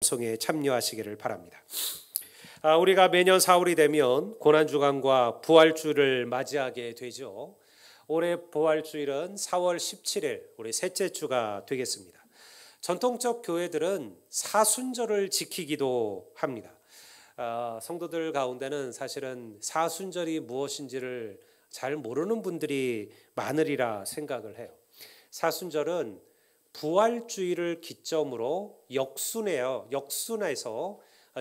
암송에 참여하시기를 바랍니다. 우리가 매년 4월이 되면 고난주간과 부활주를 맞이하게 되죠. 올해 부활주일은 4월 17일 우리 셋째 주가 되겠습니다. 전통적 교회들은 사순절을 지키기도 합니다. 성도들 가운데는 사실은 사순절이 무엇인지를 잘 모르는 분들이 많으리라 생각을 해요. 사순절은 부활주일을 기점으로 역순해서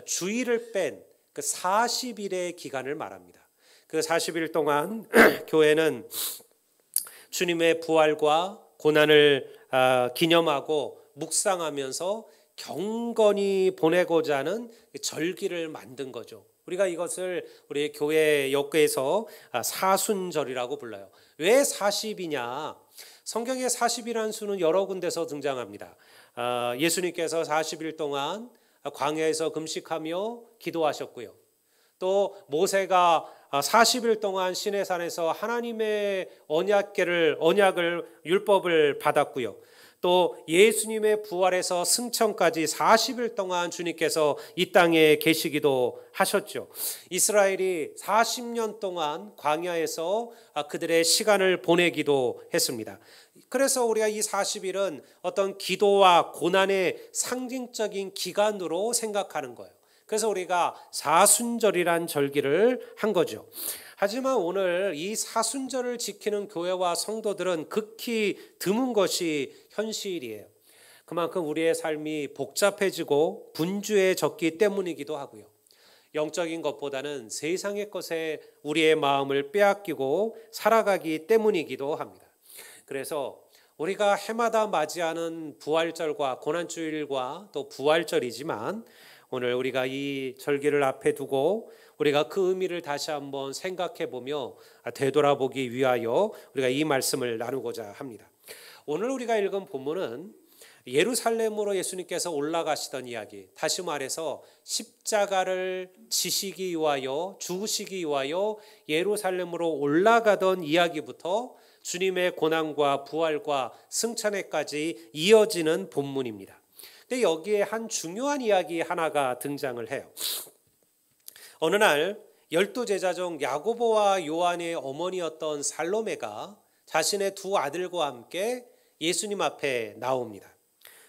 주일을 뺀 그 40일의 기간을 말합니다. 그 40일 동안 교회는 주님의 부활과 고난을 기념하고 묵상하면서 경건히 보내고자 하는 절기를 만든 거죠. 우리가 이것을 우리 교회 역에서 사순절이라고 불러요. 왜 40이냐? 성경에 40이라는 수는 여러 군데서 등장합니다. 예수님께서 40일 동안 광야에서 금식하며 기도하셨고요. 또 모세가 40일 동안 시내산에서 하나님의 언약을 율법을 받았고요. 또 예수님의 부활에서 승천까지 40일 동안 주님께서 이 땅에 계시기도 하셨죠. 이스라엘이 40년 동안 광야에서 그들의 시간을 보내기도 했습니다. 그래서 우리가 이 40일은 어떤 기도와 고난의 상징적인 기간으로 생각하는 거예요. 그래서 우리가 사순절이란 절기를 한 거죠. 하지만 오늘 이 사순절을 지키는 교회와 성도들은 극히 드문 것이 현실이에요. 그만큼 우리의 삶이 복잡해지고 분주해졌기 때문이기도 하고요. 영적인 것보다는 세상의 것에 우리의 마음을 빼앗기고 살아가기 때문이기도 합니다. 그래서 우리가 해마다 맞이하는 부활절과 고난주일과 또 부활절이지만 오늘 우리가 이 절기를 앞에 두고 우리가 그 의미를 다시 한번 생각해 보며 되돌아보기 위하여 우리가 이 말씀을 나누고자 합니다. 오늘 우리가 읽은 본문은 예루살렘으로 예수님께서 올라가시던 이야기, 다시 말해서 십자가를 지시기 위하여 죽으시기 위하여 예루살렘으로 올라가던 이야기부터 주님의 고난과 부활과 승천에까지 이어지는 본문입니다. 근데 여기에 한 중요한 이야기 하나가 등장을 해요. 어느 날 12제자 중 야고보와 요한의 어머니였던 살로메가 자신의 두 아들과 함께 예수님 앞에 나옵니다.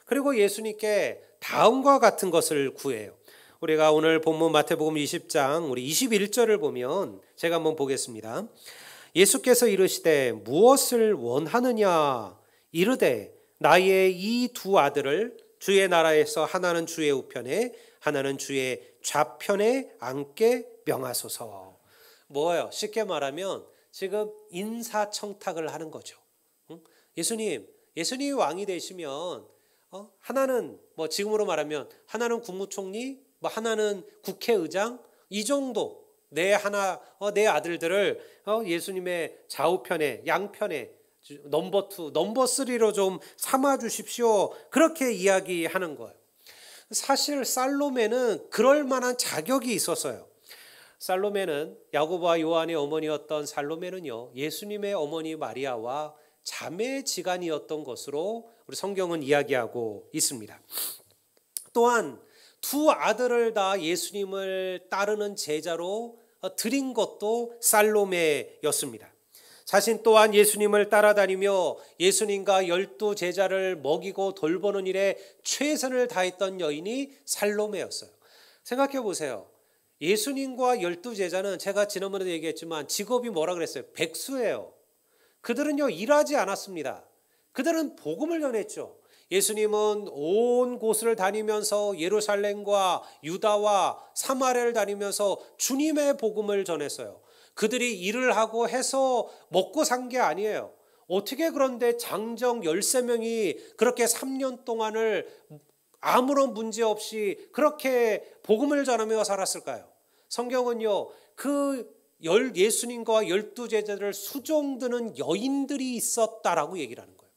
그리고 예수님께 다음과 같은 것을 구해요. 우리가 오늘 본문 마태복음 20장 우리 21절을 보면 제가 한번 보겠습니다. 예수께서 이르시되 무엇을 원하느냐 이르되 나의 이 두 아들을 주의 나라에서 하나는 주의 우편에 하나는 주의 좌편에 앉게 명하소서. 뭐예요? 쉽게 말하면 지금 인사청탁을 하는 거죠. 예수님이 왕이 되시면 하나는 뭐 지금으로 말하면 하나는 국무총리, 뭐 하나는 국회의장, 이 정도 내 아들들을 예수님의 좌우편에 양편에 넘버 2, 넘버 3로 좀 삼아 주십시오. 그렇게 이야기하는 거예요. 사실 살로메는 그럴 만한 자격이 있었어요. 살로메는 야고보와 요한의 어머니였던 살로메는요, 예수님의 어머니 마리아와 자매지간이었던 것으로 우리 성경은 이야기하고 있습니다. 또한 두 아들을 다 예수님을 따르는 제자로 드린 것도 살로메였습니다. 자신 또한 예수님을 따라다니며 예수님과 12제자를 먹이고 돌보는 일에 최선을 다했던 여인이 살로메였어요. 생각해 보세요. 예수님과 12제자는 제가 지난번에도 얘기했지만 직업이 뭐라 그랬어요? 백수예요. 그들은요 일하지 않았습니다. 그들은 복음을 전했죠. 예수님은 온 곳을 다니면서 예루살렘과 유다와 사마리아를 다니면서 주님의 복음을 전했어요. 그들이 일을 하고 해서 먹고 산 게 아니에요. 어떻게 그런데 장정 13명이 그렇게 3년 동안을 아무런 문제 없이 그렇게 복음을 전하며 살았을까요? 성경은요, 예수님과 12제자들을 수종드는 여인들이 있었다라고 얘기를 하는 거예요.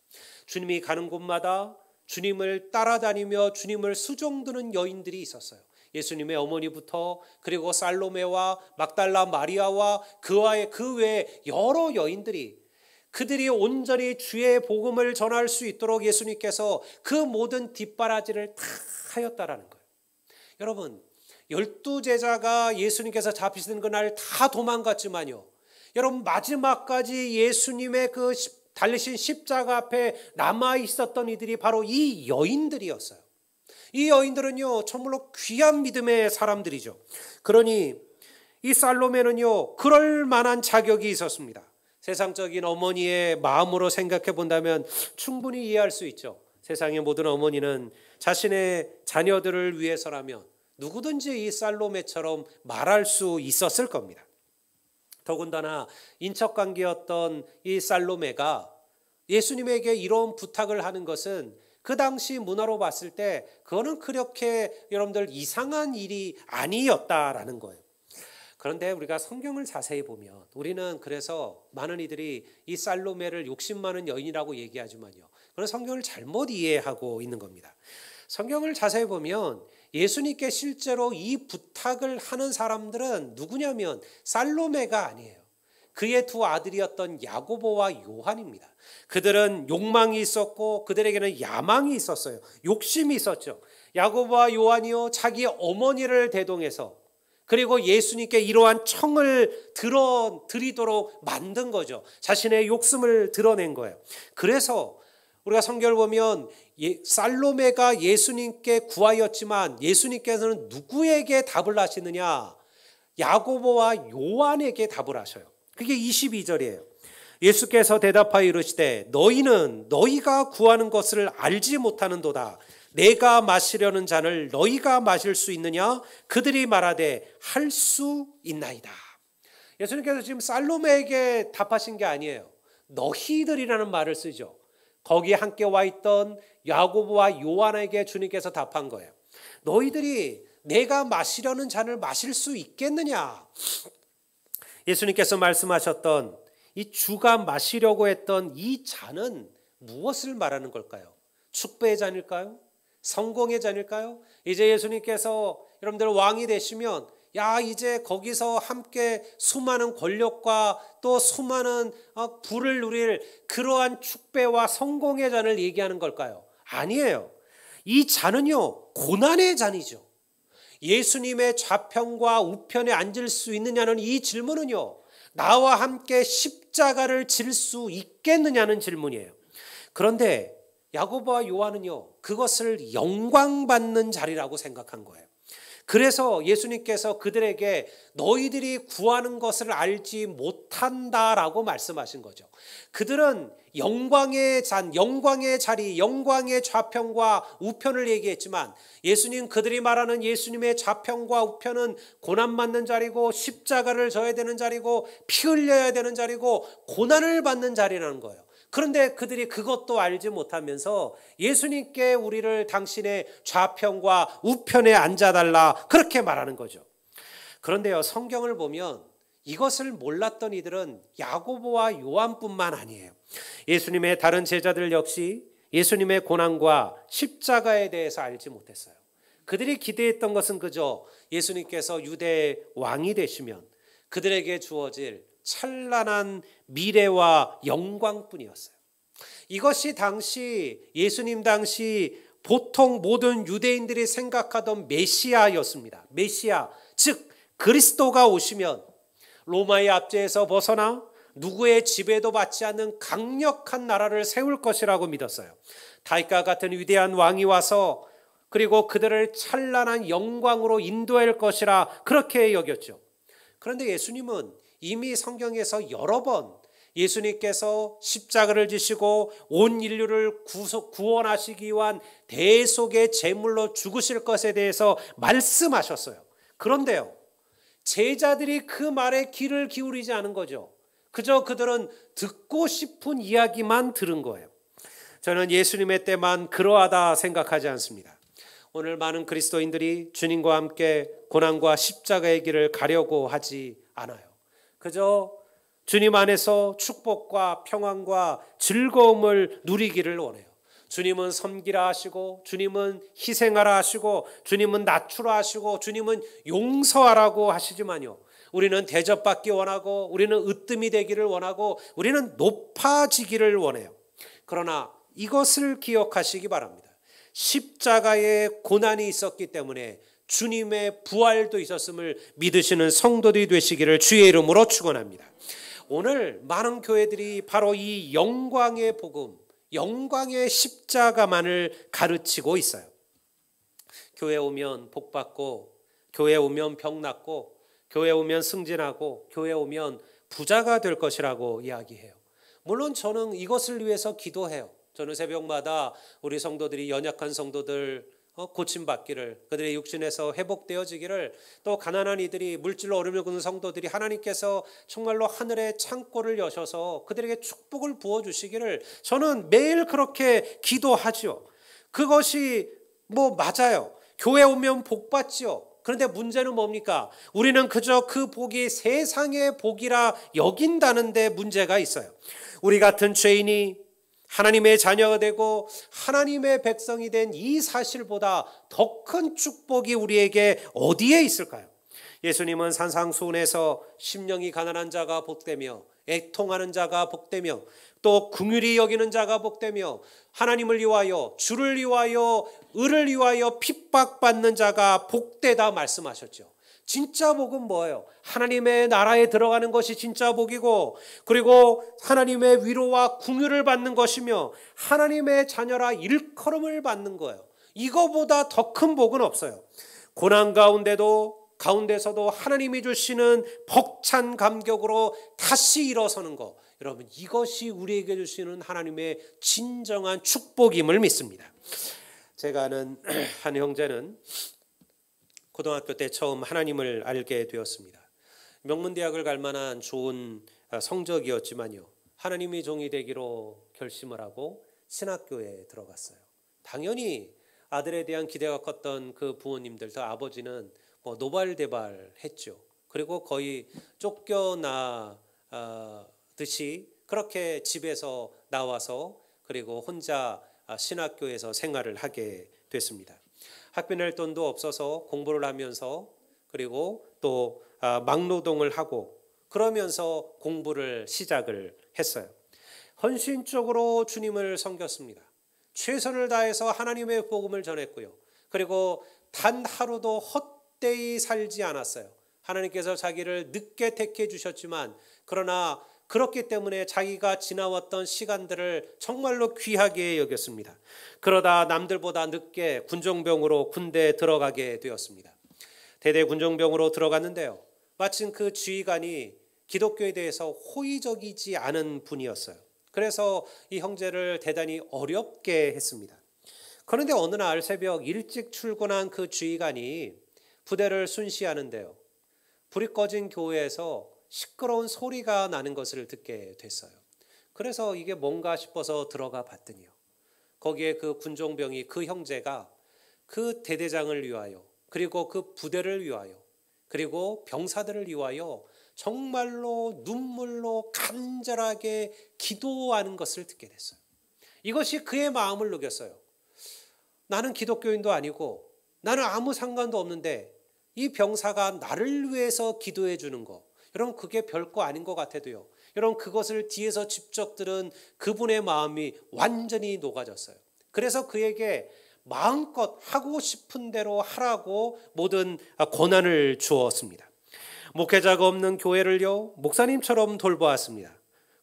주님이 가는 곳마다 주님을 따라다니며 주님을 수종드는 여인들이 있었어요. 예수님의 어머니부터 그리고 살로메와 막달라 마리아와 그 외에 여러 여인들이 그들이 온전히 주의 복음을 전할 수 있도록 예수님께서 그 모든 뒷바라지를 다 하였다라는 거예요. 여러분, 12제자가 예수님께서 잡히시는 그날 다 도망갔지만요, 여러분 마지막까지 예수님의 그 달리신 십자가 앞에 남아 있었던 이들이 바로 이 여인들이었어요. 이 여인들은요 정말로 귀한 믿음의 사람들이죠. 그러니 이 살로메는요 그럴 만한 자격이 있었습니다. 세상적인 어머니의 마음으로 생각해 본다면 충분히 이해할 수 있죠. 세상의 모든 어머니는 자신의 자녀들을 위해서라면 누구든지 이 살로메처럼 말할 수 있었을 겁니다. 더군다나 인척관계였던 이 살로메가 예수님에게 이런 부탁을 하는 것은 그 당시 문화로 봤을 때 그거는 그렇게 여러분들 이상한 일이 아니었다라는 거예요. 그런데 우리가 성경을 자세히 보면 우리는 그래서 많은 이들이 이 살로메를 욕심 많은 여인이라고 얘기하지만요, 그런 성경을 잘못 이해하고 있는 겁니다. 성경을 자세히 보면 예수님께 실제로 이 부탁을 하는 사람들은 누구냐면 살로메가 아니에요. 그의 두 아들이었던 야고보와 요한입니다. 그들은 욕망이 있었고 그들에게는 야망이 있었어요. 욕심이 있었죠. 야고보와 요한이요 자기 어머니를 대동해서 그리고 예수님께 이러한 청을 드리도록 만든 거죠. 자신의 욕심을 드러낸 거예요. 그래서 우리가 성경을 보면 살로메가 예수님께 구하였지만 예수님께서는 누구에게 답을 하시느냐? 야고보와 요한에게 답을 하셔요. 그게 22절이에요. 예수께서 대답하여 이르시되 너희는 너희가 구하는 것을 알지 못하는도다. 내가 마시려는 잔을 너희가 마실 수 있느냐? 그들이 말하되 할 수 있나이다. 예수님께서 지금 살로메에게 답하신 게 아니에요. 너희들이라는 말을 쓰죠. 거기에 함께 와 있던 야고보와 요한에게 주님께서 답한 거예요. 너희들이 내가 마시려는 잔을 마실 수 있겠느냐? 예수님께서 말씀하셨던 이 주가 마시려고 했던 이 잔은 무엇을 말하는 걸까요? 축배의 잔일까요? 성공의 잔일까요? 이제 예수님께서 여러분들 왕이 되시면 이제 거기서 함께 수많은 권력과 또 수많은 부를 누릴 그러한 축배와 성공의 잔을 얘기하는 걸까요? 아니에요. 이 잔은요 고난의 잔이죠. 예수님의 좌편과 우편에 앉을 수 있느냐는 이 질문은요 나와 함께 십자가를 질 수 있겠느냐는 질문이에요. 그런데 야고보와 요한은요 그것을 영광받는 자리라고 생각한 거예요. 그래서 예수님께서 그들에게 너희들이 구하는 것을 알지 못한다라고 말씀하신 거죠. 그들은 영광의 잔, 영광의 자리, 영광의 좌편과 우편을 얘기했지만 예수님 그들이 말하는 예수님의 좌편과 우편은 고난받는 자리고 십자가를 져야 되는 자리고 피 흘려야 되는 자리고 고난을 받는 자리라는 거예요. 그런데 그들이 그것도 알지 못하면서 예수님께 우리를 당신의 좌편과 우편에 앉아달라 그렇게 말하는 거죠. 그런데요 성경을 보면 이것을 몰랐던 이들은 야고보와 요한뿐만 아니에요. 예수님의 다른 제자들 역시 예수님의 고난과 십자가에 대해서 알지 못했어요. 그들이 기대했던 것은 그저 예수님께서 유대의 왕이 되시면 그들에게 주어질 찬란한 미래와 영광뿐이었어요. 이것이 당시 예수님 당시 보통 모든 유대인들이 생각하던 메시아였습니다. 메시아, 즉 그리스도가 오시면 로마의 압제에서 벗어나 누구의 지배도 받지 않는 강력한 나라를 세울 것이라고 믿었어요. 다윗과 같은 위대한 왕이 와서 그리고 그들을 찬란한 영광으로 인도할 것이라 그렇게 여겼죠. 그런데 예수님은 이미 성경에서 여러 번 예수님께서 십자가를 지시고 온 인류를 구원하시기 위한 대속의 제물로 죽으실 것에 대해서 말씀하셨어요. 그런데요 제자들이 그 말에 귀를 기울이지 않은 거죠. 그저 그들은 듣고 싶은 이야기만 들은 거예요. 저는 예수님의 때만 그러하다 생각하지 않습니다. 오늘 많은 그리스도인들이 주님과 함께 고난과 십자가의 길을 가려고 하지 않아요. 그저 주님 안에서 축복과 평안과 즐거움을 누리기를 원해요. 주님은 섬기라 하시고 주님은 희생하라 하시고 주님은 낮추라 하시고 주님은 용서하라고 하시지만요 우리는 대접받기 원하고 우리는 으뜸이 되기를 원하고 우리는 높아지기를 원해요. 그러나 이것을 기억하시기 바랍니다. 십자가의 고난이 있었기 때문에 주님의 부활도 있었음을 믿으시는 성도들이 되시기를 주의 이름으로 축원합니다. 오늘 많은 교회들이 바로 이 영광의 복음, 영광의 십자가만을 가르치고 있어요. 교회 오면 복 받고, 교회 오면 병 낫고, 교회 오면 승진하고, 교회 오면 부자가 될 것이라고 이야기해요. 물론 저는 이것을 위해서 기도해요. 저는 새벽마다 우리 성도들이, 연약한 성도들 고침받기를, 그들의 육신에서 회복되어지기를, 또 가난한 이들이, 물질로 어려움을 겪는 성도들이 하나님께서 정말로 하늘의 창고를 여셔서 그들에게 축복을 부어주시기를 저는 매일 그렇게 기도하죠. 그것이 맞아요. 교회 오면 복 받지요. 그런데 문제는 뭡니까? 우리는 그저 그 복이 세상의 복이라 여긴다는데 문제가 있어요. 우리 같은 죄인이 하나님의 자녀가 되고 하나님의 백성이 된 이 사실보다 더 큰 축복이 우리에게 어디에 있을까요? 예수님은 산상수훈에서 심령이 가난한 자가 복되며 애통하는 자가 복되며 또 긍휼히 여기는 자가 복되며 하나님을 위하여, 주를 위하여, 의를 위하여 핍박받는 자가 복되다 말씀하셨죠. 진짜 복은 뭐예요? 하나님의 나라에 들어가는 것이 진짜 복이고, 그리고 하나님의 위로와 긍휼을 받는 것이며 하나님의 자녀라 일컬음을 받는 거예요. 이거보다 더 큰 복은 없어요. 고난 가운데서도 하나님이 주시는 벅찬 감격으로 다시 일어서는 것, 여러분, 이것이 우리에게 주시는 하나님의 진정한 축복임을 믿습니다. 제가 아는 한 형제는 고등학교 때 처음 하나님을 알게 되었습니다. 명문대학을 갈 만한 좋은 성적이었지만요, 하나님의 종이 되기로 결심을 하고 신학교에 들어갔어요. 당연히 아들에 대한 기대가 컸던 그 부모님들도, 아버지는 노발대발했죠. 그리고 거의 쫓겨나듯이 그렇게 집에서 나와서 그리고 혼자 신학교에서 생활을 하게 됐습니다. 학비 낼 돈도 없어서 공부를 하면서, 그리고 또 막노동을 하고 그러면서 공부를 시작을 했어요. 헌신적으로 주님을 섬겼습니다. 최선을 다해서 하나님의 복음을 전했고요. 그리고 단 하루도 헛되이 살지 않았어요. 하나님께서 자기를 늦게 택해 주셨지만, 그러나 그렇기 때문에 자기가 지나왔던 시간들을 정말로 귀하게 여겼습니다. 그러다 남들보다 늦게 군종병으로 군대에 들어가게 되었습니다. 대대 군종병으로 들어갔는데요, 마침 그 지휘관이 기독교에 대해서 호의적이지 않은 분이었어요. 그래서 이 형제를 대단히 어렵게 했습니다. 그런데 어느 날 새벽 일찍 출근한 그 지휘관이 부대를 순시하는데요, 불이 꺼진 교회에서 시끄러운 소리가 나는 것을 듣게 됐어요. 그래서 이게 뭔가 싶어서 들어가 봤더니요, 거기에 그 군종병이, 그 형제가 그 대대장을 위하여, 그리고 그 부대를 위하여, 그리고 병사들을 위하여 정말로 눈물로 간절하게 기도하는 것을 듣게 됐어요. 이것이 그의 마음을 녹였어요. 나는 기독교인도 아니고 나는 아무 상관도 없는데 이 병사가 나를 위해서 기도해 주는 거, 여러분, 그게 별거 아닌 것 같아도요, 여러분, 그것을 뒤에서 직접 들은 그분의 마음이 완전히 녹아졌어요. 그래서 그에게 마음껏 하고 싶은 대로 하라고 모든 권한을 주었습니다. 목회자가 없는 교회를요, 목사님처럼 돌보았습니다.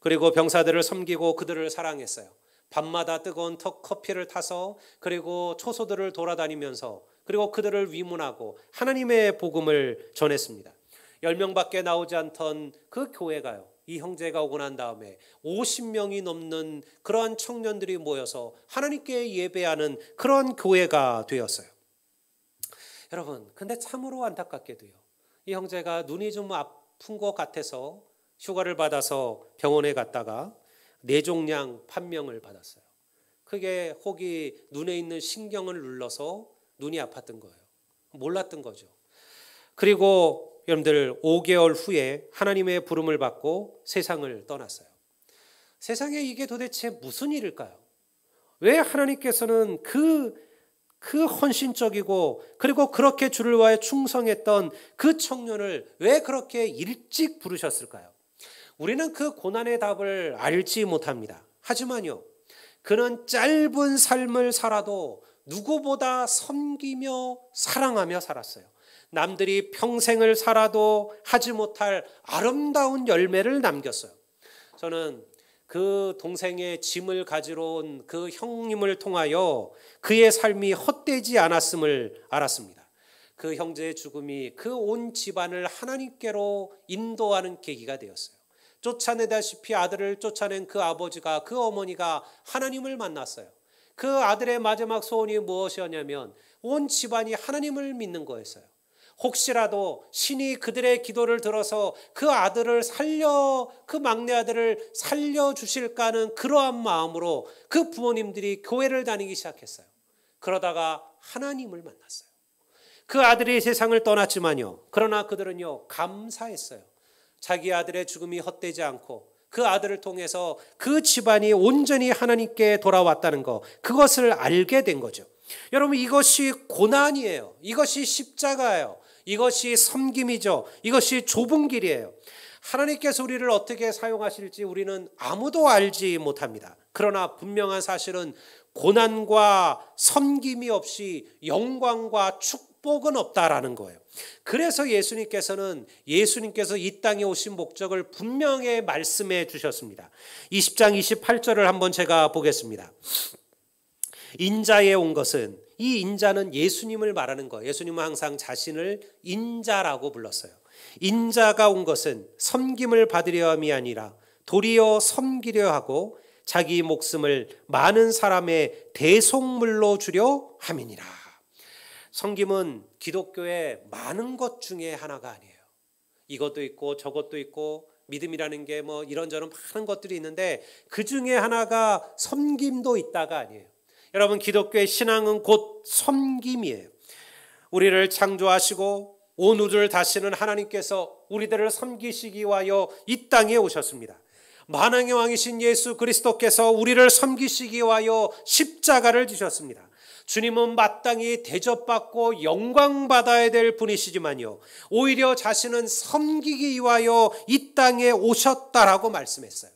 그리고 병사들을 섬기고 그들을 사랑했어요. 밤마다 뜨거운 커피를 타서, 그리고 초소들을 돌아다니면서, 그리고 그들을 위문하고 하나님의 복음을 전했습니다. 10명밖에 나오지 않던 그 교회가요, 이 형제가 오고 난 다음에 50명이 넘는 그러한 청년들이 모여서 하나님께 예배하는 그런 교회가 되었어요. 여러분, 근데 참으로 안타깝게도요, 이 형제가 눈이 좀 아픈 것 같아서 휴가를 받아서 병원에 갔다가 뇌종양 판명을 받았어요. 그게 혹이 눈에 있는 신경을 눌러서 눈이 아팠던 거예요. 몰랐던 거죠. 그리고 여러분들 5개월 후에 하나님의 부름을 받고 세상을 떠났어요. 세상에 이게 도대체 무슨 일일까요? 왜 하나님께서는 그 헌신적이고 그리고 그렇게 주를 위하여 충성했던 그 청년을 왜 그렇게 일찍 부르셨을까요? 우리는 그 고난의 답을 알지 못합니다. 하지만요, 그는 짧은 삶을 살아도 누구보다 섬기며 사랑하며 살았어요. 남들이 평생을 살아도 하지 못할 아름다운 열매를 남겼어요. 저는 그 동생의 짐을 가지러 온 그 형님을 통하여 그의 삶이 헛되지 않았음을 알았습니다. 그 형제의 죽음이 그 온 집안을 하나님께로 인도하는 계기가 되었어요. 쫓아내다시피 아들을 쫓아낸 그 아버지가, 그 어머니가 하나님을 만났어요. 그 아들의 마지막 소원이 무엇이었냐면 온 집안이 하나님을 믿는 거였어요. 혹시라도 신이 그들의 기도를 들어서 그 아들을 그 막내 아들을 살려주실까 하는 그러한 마음으로 그 부모님들이 교회를 다니기 시작했어요. 그러다가 하나님을 만났어요. 그 아들이 세상을 떠났지만요, 그러나 그들은요 감사했어요. 자기 아들의 죽음이 헛되지 않고 그 아들을 통해서 그 집안이 온전히 하나님께 돌아왔다는 것, 그것을 알게 된 거죠. 여러분, 이것이 고난이에요. 이것이 십자가예요. 이것이 섬김이죠. 이것이 좁은 길이에요. 하나님께서 우리를 어떻게 사용하실지 우리는 아무도 알지 못합니다. 그러나 분명한 사실은 고난과 섬김이 없이 영광과 축복은 없다라는 거예요. 그래서 예수님께서 이 땅에 오신 목적을 분명히 말씀해 주셨습니다. 20장 28절을 한번 제가 보겠습니다. 인자에 온 것은, 이 인자는 예수님을 말하는 거예요. 예수님은 항상 자신을 인자라고 불렀어요. 인자가 온 것은 섬김을 받으려 함이 아니라 도리어 섬기려 하고 자기 목숨을 많은 사람의 대속물로 주려 함이니라. 섬김은 기독교의 많은 것 중에 하나가 아니에요. 이것도 있고 저것도 있고 믿음이라는 게 뭐 이런저런 많은 것들이 있는데 그 중에 하나가 섬김도 있다가 아니에요. 여러분, 기독교의 신앙은 곧 섬김이에요. 우리를 창조하시고 온 우주를 다스리는 하나님께서 우리들을 섬기시기 위하여 이 땅에 오셨습니다. 만왕의 왕이신 예수 그리스도께서 우리를 섬기시기 위하여 십자가를 지셨습니다. 주님은 마땅히 대접받고 영광받아야 될 분이시지만요, 오히려 자신은 섬기기 위하여 이 땅에 오셨다라고 말씀했어요.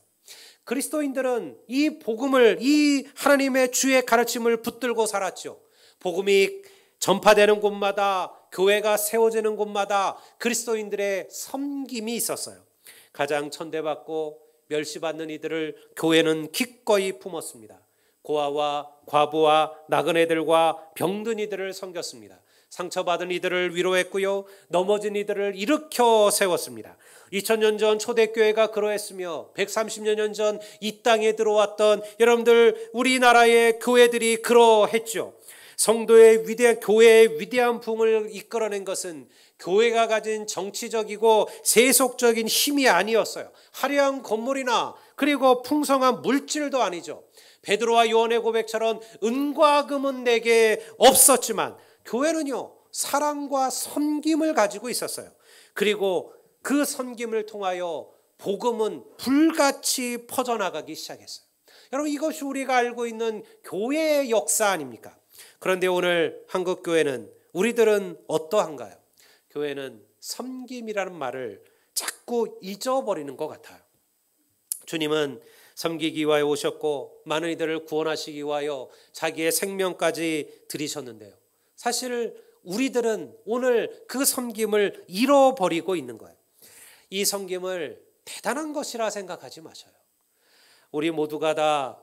그리스도인들은 이 복음을, 이 하나님의 주의 가르침을 붙들고 살았죠. 복음이 전파되는 곳마다, 교회가 세워지는 곳마다 그리스도인들의 섬김이 있었어요. 가장 천대받고 멸시받는 이들을 교회는 기꺼이 품었습니다. 고아와 과부와 나그네들과 병든 이들을 섬겼습니다. 상처받은 이들을 위로했고요, 넘어진 이들을 일으켜 세웠습니다. 2000년 전 초대교회가 그러했으며 130년 전 이 땅에 들어왔던 여러분들 우리나라의 교회들이 그러했죠. 성도의 위대한, 교회의 위대한 부흥을 이끌어낸 것은 교회가 가진 정치적이고 세속적인 힘이 아니었어요. 화려한 건물이나 그리고 풍성한 물질도 아니죠. 베드로와 요한의 고백처럼 은과 금은 내게 없었지만 교회는요, 사랑과 섬김을 가지고 있었어요. 그리고 그 섬김을 통하여 복음은 불같이 퍼져나가기 시작했어요. 여러분, 이것이 우리가 알고 있는 교회의 역사 아닙니까? 그런데 오늘 한국교회는, 우리들은 어떠한가요? 교회는 섬김이라는 말을 자꾸 잊어버리는 것 같아요. 주님은 섬기기 위하여 오셨고 많은 이들을 구원하시기 위하여 자기의 생명까지 들이셨는데요, 사실 우리들은 오늘 그 섬김을 잃어버리고 있는 거예요. 이 섬김을 대단한 것이라 생각하지 마셔요. 우리 모두가 다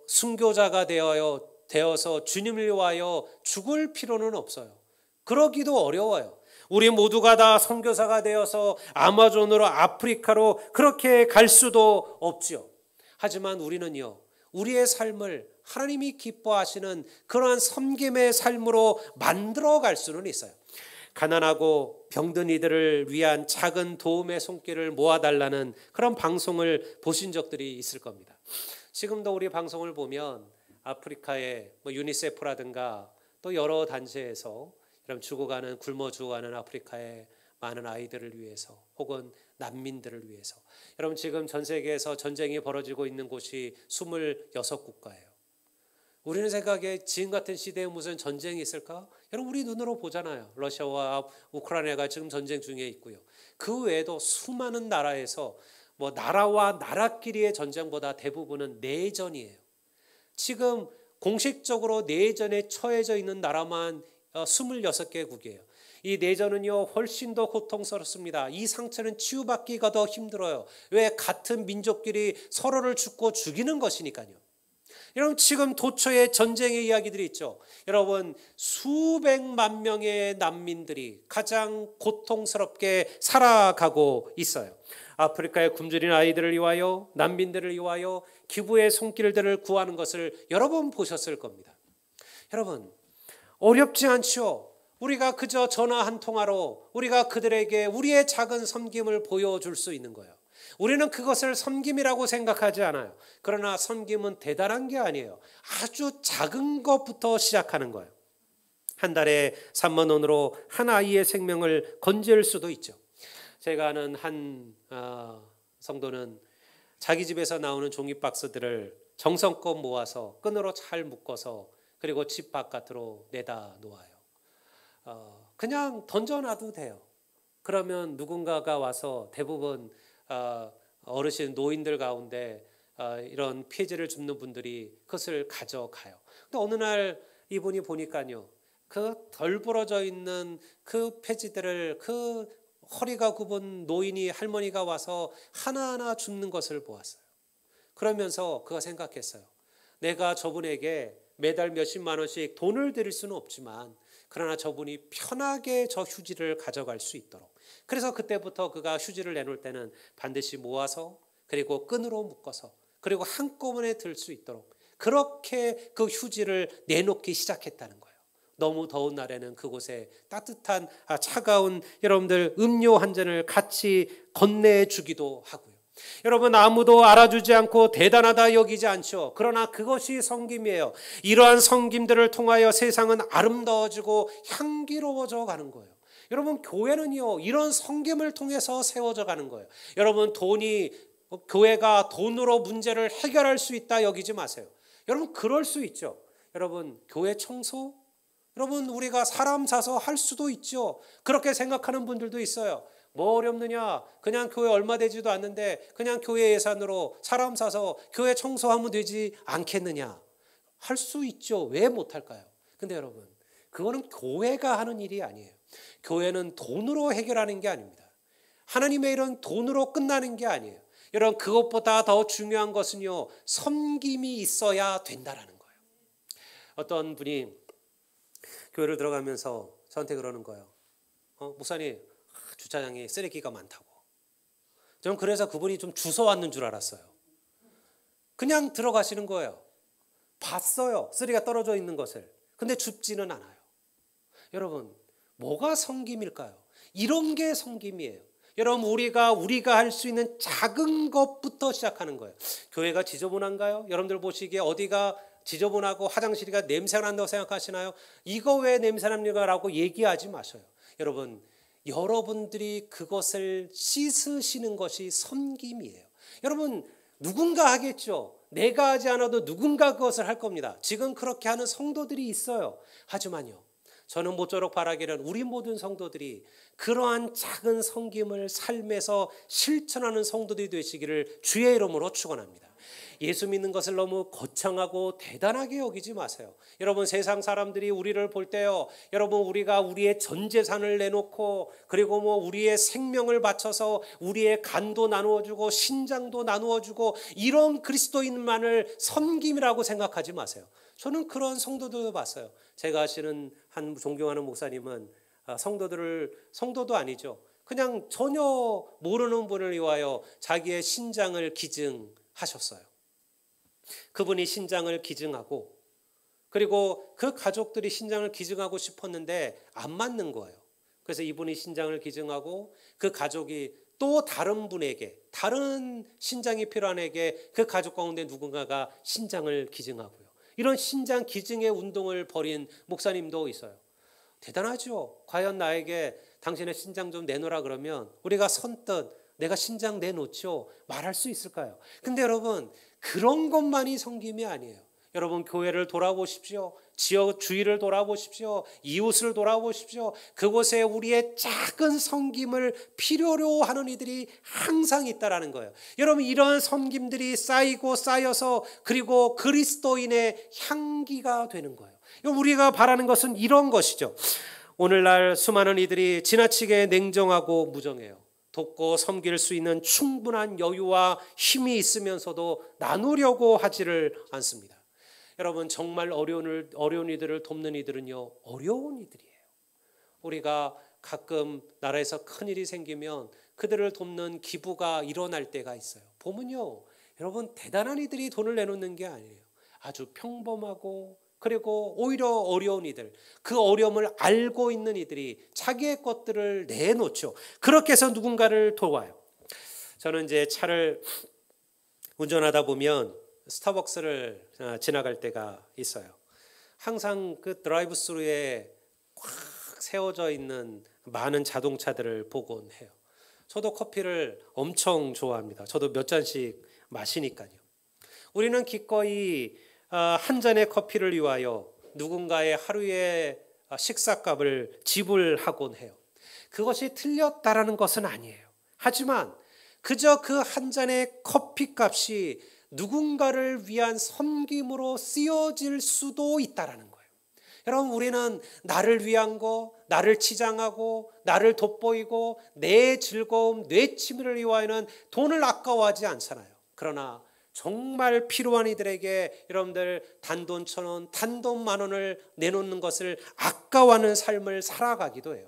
순교자가 되어서 주님을 위하여 죽을 필요는 없어요. 그러기도 어려워요. 우리 모두가 다 선교사가 되어서 아마존으로, 아프리카로 그렇게 갈 수도 없죠. 하지만 우리는요, 우리의 삶을 하나님이 기뻐하시는 그러한 섬김의 삶으로 만들어 갈 수는 있어요. 가난하고 병든 이들을 위한 작은 도움의 손길을 모아달라는 그런 방송을 보신 적들이 있을 겁니다. 지금도 우리 방송을 보면 아프리카의 유니세프라든가 또 여러 단체에서 죽어가는, 굶어 죽어가는 아프리카의 많은 아이들을 위해서, 혹은 난민들을 위해서, 여러분 지금 전 세계에서 전쟁이 벌어지고 있는 곳이 26국가예요. 우리는 생각에 지금 같은 시대에 무슨 전쟁이 있을까? 여러분, 우리 눈으로 보잖아요. 러시아와 우크라이나가 지금 전쟁 중에 있고요. 그 외에도 수많은 나라에서 나라와 나라끼리의 전쟁보다 대부분은 내전이에요. 지금 공식적으로 내전에 처해져 있는 나라만 26개국이에요. 이 내전은요 훨씬 더 고통스럽습니다. 이 상처는 치유받기가 더 힘들어요. 왜? 같은 민족끼리 서로를 죽고 죽이는 것이니까요. 여러분 지금 도처에 전쟁의 이야기들이 있죠. 여러분 수백만 명의 난민들이 가장 고통스럽게 살아가고 있어요. 아프리카에 굶주린 아이들을 위하여, 난민들을 위하여 기부의 손길들을 구하는 것을 여러 번 보셨을 겁니다. 여러분 어렵지 않죠? 우리가 그저 전화 한 통화로 우리가 그들에게 우리의 작은 섬김을 보여줄 수 있는 거예요. 우리는 그것을 섬김이라고 생각하지 않아요. 그러나 섬김은 대단한 게 아니에요. 아주 작은 것부터 시작하는 거예요. 한 달에 3만 원으로 한 아이의 생명을 건질 수도 있죠. 제가 아는 한 성도는 자기 집에서 나오는 종이박스들을 정성껏 모아서 끈으로 잘 묶어서 그리고 집 바깥으로 내다 놓아요. 그냥 던져놔도 돼요. 그러면 누군가가 와서 대부분 어르신 노인들 가운데 이런 폐지를 줍는 분들이 그것을 가져가요. 근데 어느 날 이분이 보니까요, 그 덜 부러져 있는 그 폐지들을 그 허리가 굽은 노인이 할머니가 와서 하나하나 줍는 것을 보았어요. 그러면서 그가 생각했어요. 내가 저분에게 매달 몇십만 원씩 돈을 드릴 수는 없지만 그러나 저분이 편하게 저 휴지를 가져갈 수 있도록, 그래서 그때부터 그가 휴지를 내놓을 때는 반드시 모아서 그리고 끈으로 묶어서 그리고 한꺼번에 들 수 있도록 그렇게 그 휴지를 내놓기 시작했다는 거예요. 너무 더운 날에는 그곳에 따뜻한 차가운 여러분들 음료 한 잔을 같이 건네주기도 하고요. 여러분 아무도 알아주지 않고 대단하다 여기지 않죠. 그러나 그것이 섬김이에요. 이러한 섬김들을 통하여 세상은 아름다워지고 향기로워져 가는 거예요. 여러분 교회는요 이런 섬김을 통해서 세워져 가는 거예요. 여러분 교회가 돈으로 문제를 해결할 수 있다 여기지 마세요. 여러분 그럴 수 있죠. 여러분 교회 청소? 여러분 우리가 사람 사서 할 수도 있죠. 그렇게 생각하는 분들도 있어요. 뭐 어렵느냐? 그냥 교회 얼마 되지도 않는데 그냥 교회 예산으로 사람 사서 교회 청소하면 되지 않겠느냐? 할 수 있죠. 왜 못할까요? 근데 여러분 그거는 교회가 하는 일이 아니에요. 교회는 돈으로 해결하는 게 아닙니다. 하나님의 일은 돈으로 끝나는 게 아니에요. 여러분 그것보다 더 중요한 것은요 섬김이 있어야 된다라는 거예요. 어떤 분이 교회를 들어가면서 저한테 그러는 거예요. 목사님 주차장에 쓰레기가 많다고. 저는 그래서 그분이 좀 주워 왔는 줄 알았어요. 그냥 들어가시는 거예요. 봤어요. 쓰레기가 떨어져 있는 것을. 근데 줍지는 않아요. 여러분 뭐가 섬김일까요? 이런 게 섬김이에요. 여러분 우리가 할 수 있는 작은 것부터 시작하는 거예요. 교회가 지저분한가요? 여러분들 보시기에 어디가 지저분하고 화장실이가 냄새가 난다고 생각하시나요? 이거 왜 냄새 납니까? 라고 얘기하지 마셔요. 여러분 여러분들이 그것을 씻으시는 것이 섬김이에요. 여러분 누군가 하겠죠. 내가 하지 않아도 누군가 그것을 할 겁니다. 지금 그렇게 하는 성도들이 있어요. 하지만요 저는 모쪼록 바라기는 우리 모든 성도들이 그러한 작은 섬김을 삶에서 실천하는 성도들이 되시기를 주의 이름으로 축원합니다. 예수 믿는 것을 너무 거창하고 대단하게 여기지 마세요. 여러분 세상 사람들이 우리를 볼 때요, 여러분 우리가 우리의 전 재산을 내놓고 그리고 우리의 생명을 바쳐서 우리의 간도 나누어주고 신장도 나누어주고 이런 그리스도인만을 섬김이라고 생각하지 마세요. 저는 그런 성도들도 봤어요. 제가 아시는 한 존경하는 목사님은 성도도 아니죠. 그냥 전혀 모르는 분을 위하여 자기의 신장을 기증하셨어요. 그분이 신장을 기증하고 그리고 그 가족들이 신장을 기증하고 싶었는데 안 맞는 거예요. 그래서 이분이 신장을 기증하고 그 가족이 또 다른 분에게 다른 신장이 필요한 에게 그 가족 가운데 누군가가 신장을 기증하고요. 이런 신장 기증의 운동을 벌인 목사님도 있어요. 대단하죠. 과연 나에게 당신의 신장 좀 내놓으라 그러면 우리가 선뜻 내가 신장 내놓죠 말할 수 있을까요? 근데 여러분 그런 것만이 섬김이 아니에요. 여러분 교회를 돌아보십시오. 지역 주위를 돌아보십시오. 이웃을 돌아보십시오. 그곳에 우리의 작은 섬김을 필요로 하는 이들이 항상 있다라는 거예요. 여러분, 이런 섬김들이 쌓이고 쌓여서 그리고 그리스도인의 향기가 되는 거예요. 우리가 바라는 것은 이런 것이죠. 오늘날 수많은 이들이 지나치게 냉정하고 무정해요. 돕고 섬길 수 있는 충분한 여유와 힘이 있으면서도 나누려고 하지를 않습니다. 여러분, 정말 어려운 이들을 돕는 이들은요, 어려운 이들이에요. 우리가 가끔 나라에서 큰일이 생기면 그들을 돕는 기부가 일어날 때가 있어요. 보면요, 여러분, 대단한 이들이 돈을 내놓는 게 아니에요. 아주 평범하고 그리고 오히려 어려운 이들, 그 어려움을 알고 있는 이들이 자기의 것들을 내놓죠. 그렇게 해서 누군가를 도와요. 저는 이제 차를 운전하다 보면 스타벅스를 지나갈 때가 있어요. 항상 그 드라이브 스루에 꽉 세워져 있는 많은 자동차들을 보곤 해요. 저도 커피를 엄청 좋아합니다. 저도 몇 잔씩 마시니까요. 우리는 기꺼이 한 잔의 커피를 위하여 누군가의 하루의 식사값을 지불하곤 해요. 그것이 틀렸다라는 것은 아니에요. 하지만 그저 그 한 잔의 커피값이 누군가를 위한 섬김으로 쓰여질 수도 있다라는 거예요. 여러분, 우리는 나를 위한 거, 나를 치장하고 나를 돋보이고 내 즐거움, 내 취미를 위하여는 돈을 아까워하지 않잖아요. 그러나 정말 필요한 이들에게 여러분들 단돈 1,000원, 단돈 10,000원을 내놓는 것을 아까워하는 삶을 살아가기도 해요.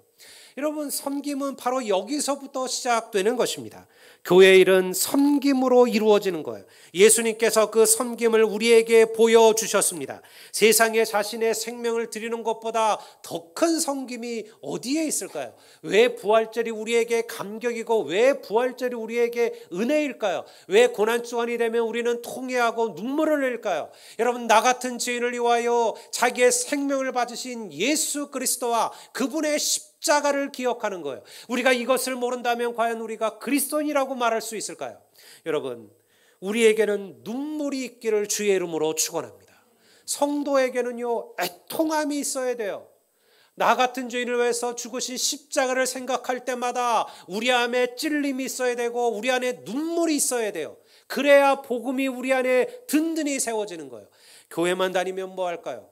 여러분, 섬김은 바로 여기서부터 시작되는 것입니다. 교회의 일은 섬김으로 이루어지는 거예요. 예수님께서 그 섬김을 우리에게 보여주셨습니다. 세상에 자신의 생명을 드리는 것보다 더 큰 섬김이 어디에 있을까요? 왜 부활절이 우리에게 감격이고 왜 부활절이 우리에게 은혜일까요? 왜 고난주간이 되면 우리는 통회하고 눈물을 흘릴까요? 여러분, 나 같은 죄인을 위하여 자기의 생명을 바치신 예수 그리스도와 그분의 십자가를 기억하는 거예요. 우리가 이것을 모른다면 과연 우리가 그리스도인이라고 말할 수 있을까요? 여러분, 우리에게는 눈물이 있기를 주의 이름으로 축원합니다. 성도에게는요, 애통함이 있어야 돼요. 나 같은 죄인을 위해서 죽으신 십자가를 생각할 때마다 우리 안에 찔림이 있어야 되고 우리 안에 눈물이 있어야 돼요. 그래야 복음이 우리 안에 든든히 세워지는 거예요. 교회만 다니면 뭐 할까요?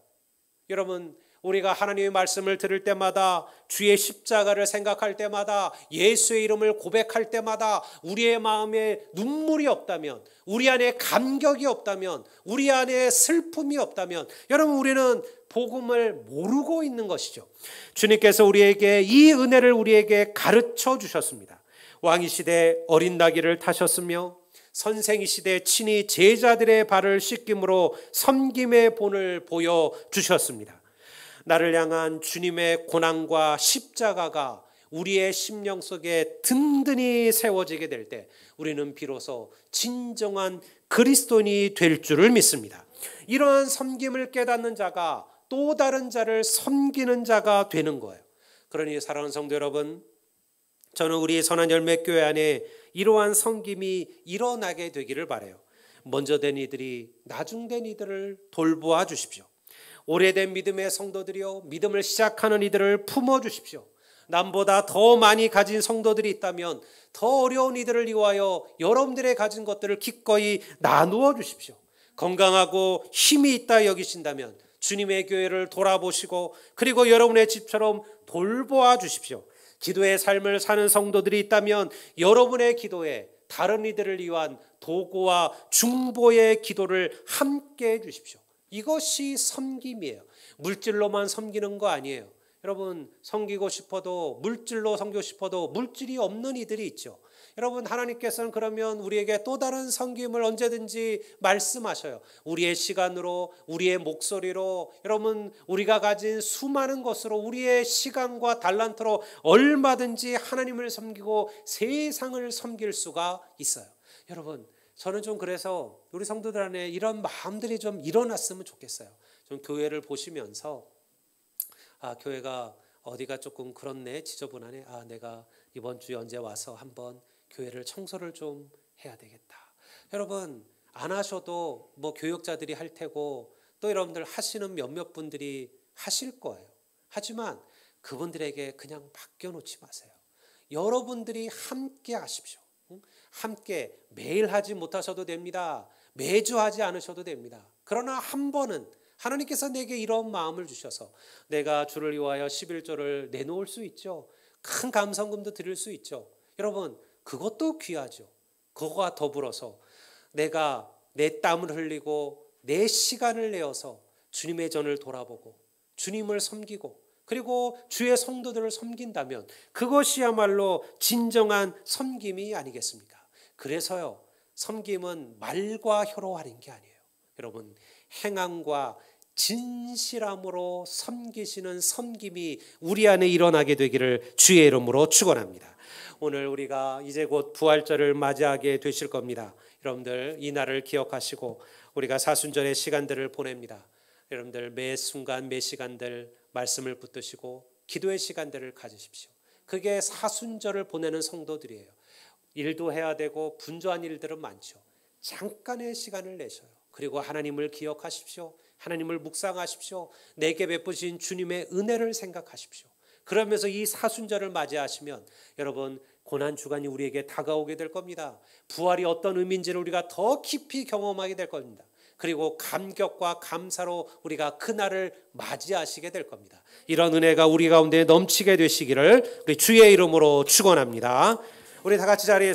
여러분, 우리가 하나님의 말씀을 들을 때마다 주의 십자가를 생각할 때마다 예수의 이름을 고백할 때마다 우리의 마음에 눈물이 없다면, 우리 안에 감격이 없다면, 우리 안에 슬픔이 없다면 여러분, 우리는 복음을 모르고 있는 것이죠. 주님께서 우리에게 이 은혜를 우리에게 가르쳐 주셨습니다. 왕이시되 어린 나귀를 타셨으며 선생이시되 친히 제자들의 발을 씻김으로 섬김의 본을 보여주셨습니다. 나를 향한 주님의 고난과 십자가가 우리의 심령 속에 든든히 세워지게 될 때 우리는 비로소 진정한 그리스도인이 될 줄을 믿습니다. 이러한 섬김을 깨닫는 자가 또 다른 자를 섬기는 자가 되는 거예요. 그러니 사랑하는 성도 여러분, 저는 우리 선한열매교회 안에 이러한 섬김이 일어나게 되기를 바라요. 먼저 된 이들이 나중된 이들을 돌보아 주십시오. 오래된 믿음의 성도들이요, 믿음을 시작하는 이들을 품어주십시오. 남보다 더 많이 가진 성도들이 있다면 더 어려운 이들을 위하여 여러분들의 가진 것들을 기꺼이 나누어 주십시오. 건강하고 힘이 있다 여기신다면 주님의 교회를 돌아보시고 그리고 여러분의 집처럼 돌보아 주십시오. 기도의 삶을 사는 성도들이 있다면 여러분의 기도에 다른 이들을 위한 도구와 중보의 기도를 함께 해 주십시오. 이것이 섬김이에요. 물질로만 섬기는 거 아니에요. 여러분, 섬기고 싶어도 물질로 섬기고 싶어도 물질이 없는 이들이 있죠. 여러분, 하나님께서는 그러면 우리에게 또 다른 섬김을 언제든지 말씀하셔요. 우리의 시간으로, 우리의 목소리로, 여러분, 우리가 가진 수많은 것으로 우리의 시간과 달란트로 얼마든지 하나님을 섬기고 세상을 섬길 수가 있어요. 여러분, 저는 좀 그래서 우리 성도들 안에 이런 마음들이 좀 일어났으면 좋겠어요. 좀 교회를 보시면서 교회가 어디가 조금 그렇네, 지저분하네. 내가 이번 주에 언제 와서 한번 교회를 청소를 좀 해야 되겠다. 여러분, 안 하셔도 뭐 교역자들이 할 테고 또 여러분들 하시는 몇몇 분들이 하실 거예요. 하지만 그분들에게 그냥 맡겨놓지 마세요. 여러분들이 함께 하십시오. 함께 매일 하지 못하셔도 됩니다. 매주 하지 않으셔도 됩니다. 그러나 한 번은 하나님께서 내게 이런 마음을 주셔서 내가 주를 위하여 11조를 내놓을 수 있죠. 큰 감성금도 드릴 수 있죠. 여러분 그것도 귀하죠. 그거와 더불어서 내가 내 땀을 흘리고 내 시간을 내어서 주님의 전을 돌아보고 주님을 섬기고 그리고 주의 성도들을 섬긴다면 그것이야말로 진정한 섬김이 아니겠습니까? 그래서요, 섬김은 말과 혀로 하는 게 아니에요. 여러분, 행함과 진실함으로 섬기시는 섬김이 우리 안에 일어나게 되기를 주의 이름으로 축원합니다. 오늘 우리가 이제 곧 부활절을 맞이하게 되실 겁니다. 여러분들 이 날을 기억하시고 우리가 사순절의 시간들을 보냅니다. 여러분들 매 순간 매 시간들 말씀을 붙드시고 기도의 시간들을 가지십시오. 그게 사순절을 보내는 성도들이에요. 일도 해야 되고 분주한 일들은 많죠. 잠깐의 시간을 내셔요. 그리고 하나님을 기억하십시오. 하나님을 묵상하십시오. 내게 베푸신 주님의 은혜를 생각하십시오. 그러면서 이 사순절을 맞이하시면 여러분 고난주간이 우리에게 다가오게 될 겁니다. 부활이 어떤 의미인지를 우리가 더 깊이 경험하게 될 겁니다. 그리고 감격과 감사로 우리가 그날을 맞이하시게 될 겁니다. 이런 은혜가 우리 가운데 넘치게 되시기를 우리 주의 이름으로 축원합니다. 우리 다 같이 자리에